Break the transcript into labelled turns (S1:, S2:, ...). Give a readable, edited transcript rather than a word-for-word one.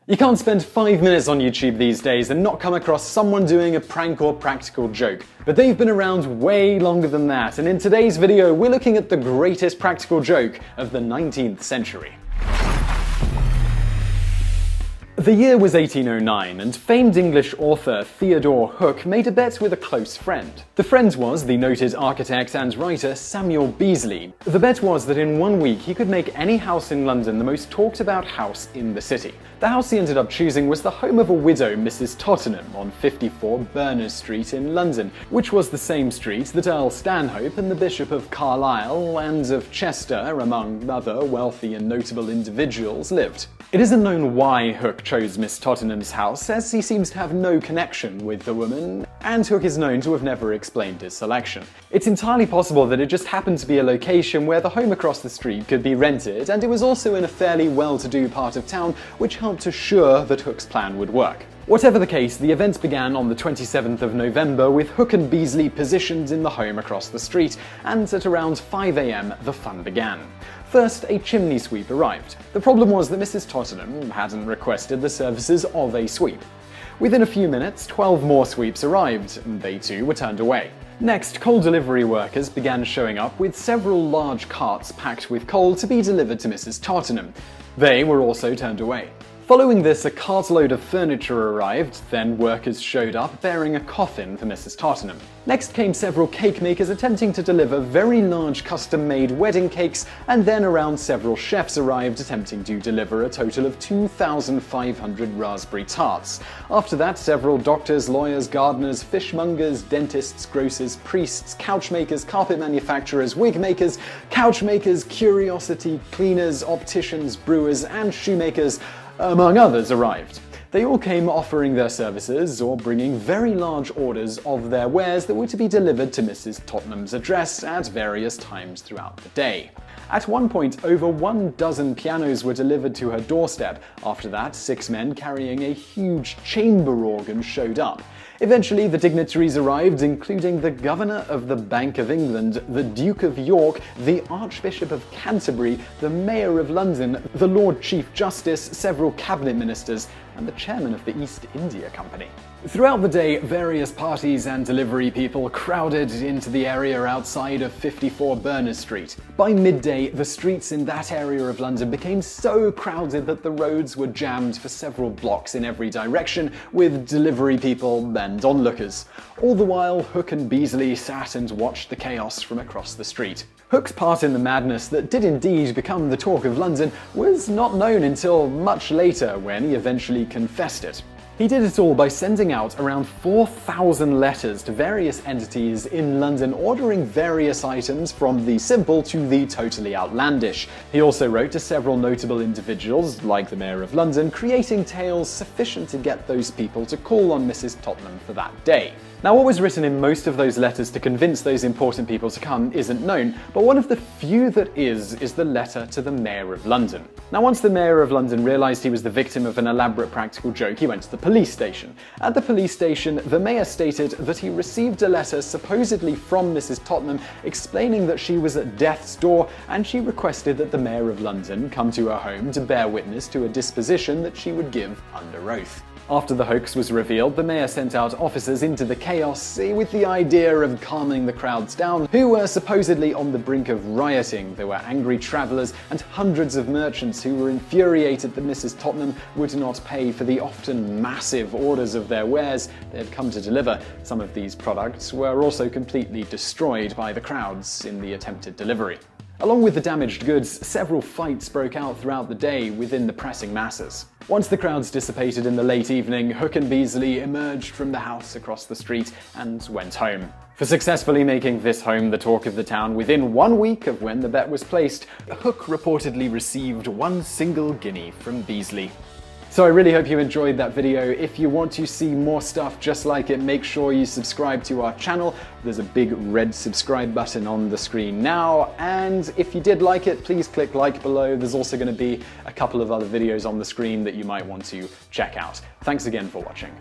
S1: You can't spend 5 minutes on YouTube these days and not come across someone doing a prank or practical joke. But they've been around way longer than that, and in today's video we're looking at the greatest practical joke of the 19th century. The year was 1809, and famed English author Theodore Hook made a bet with a close friend. The friend was the noted architect and writer Samuel Beazley. The bet was that in 1 week he could make any house in London the most talked about house in the city. The house he ended up choosing was the home of a widow, Mrs. Tottenham, on 54 Berners Street in London, which was the same street that Earl Stanhope and the Bishop of Carlisle and of Chester, among other wealthy and notable individuals, lived. It isn't known why Hook chose Miss Tottenham's house, as he seems to have no connection with the woman, and Hook is known to have never explained his selection. It's entirely possible that it just happened to be a location where the home across the street could be rented, and it was also in a fairly well-to-do part of town, which helped assure that Hook's plan would work. Whatever the case, the event began on the 27th of November with Hook and Beazley positioned in the home across the street, and at around 5 AM the fun began. First, a chimney sweep arrived. The problem was that Mrs. Tottenham hadn't requested the services of a sweep. Within a few minutes, 12 more sweeps arrived, and they too were turned away. Next, coal delivery workers began showing up with several large carts packed with coal to be delivered to Mrs. Tottenham. They were also turned away. Following this, a cartload of furniture arrived, then workers showed up bearing a coffin for Mrs. Tottenham. Next came several cake makers attempting to deliver very large custom-made wedding cakes, and then around several chefs arrived attempting to deliver a total of 2,500 raspberry tarts. After that, several doctors, lawyers, gardeners, fishmongers, dentists, grocers, priests, couch makers, carpet manufacturers, wig makers, couch makers, curiosity cleaners, opticians, brewers, and shoemakers, among others, arrived. They all came offering their services or bringing very large orders of their wares that were to be delivered to Mrs. Tottenham's address at various times throughout the day. At one point, over 12 pianos were delivered to her doorstep. After that, 6 men carrying a huge chamber organ showed up. Eventually, the dignitaries arrived, including the Governor of the Bank of England, the Duke of York, the Archbishop of Canterbury, the Mayor of London, the Lord Chief Justice, several cabinet ministers, and the chairman of the East India Company. Throughout the day, various parties and delivery people crowded into the area outside of 54 Berners Street. By midday, the streets in that area of London became so crowded that the roads were jammed for several blocks in every direction, with delivery people and onlookers. All the while, Hook and Beazley sat and watched the chaos from across the street. Hook's part in the madness that did indeed become the talk of London was not known until much later, when he eventually confessed it. He did it all by sending out around 4,000 letters to various entities in London ordering various items from the simple to the totally outlandish. He also wrote to several notable individuals, like the Mayor of London, creating tales sufficient to get those people to call on Mrs. Tottenham for that day. Now, what was written in most of those letters to convince those important people to come isn't known, but one of the few that is the letter to the Mayor of London. Now, once the Mayor of London realised he was the victim of an elaborate practical joke, he went to the police station. At the police station, the Mayor stated that he received a letter supposedly from Mrs. Tottenham explaining that she was at death's door, and she requested that the Mayor of London come to her home to bear witness to a disposition that she would give under oath. After the hoax was revealed, the mayor sent out officers into the chaos with the idea of calming the crowds down, who were supposedly on the brink of rioting. There were angry travellers and hundreds of merchants who were infuriated that Mrs. Tottenham would not pay for the often massive orders of their wares they had come to deliver. Some of these products were also completely destroyed by the crowds in the attempted delivery. Along with the damaged goods, several fights broke out throughout the day within the pressing masses. Once the crowds dissipated in the late evening, Hook and Beazley emerged from the house across the street and went home. For successfully making this home the talk of the town within 1 week of when the bet was placed, Hook reportedly received 1 single guinea from Beazley. So I really hope you enjoyed that video. If you want to see more stuff just like it, make sure you subscribe to our channel. There's a big red subscribe button on the screen now, and if you did like it, please click like below. There's also going to be a couple of other videos on the screen that you might want to check out. Thanks again for watching.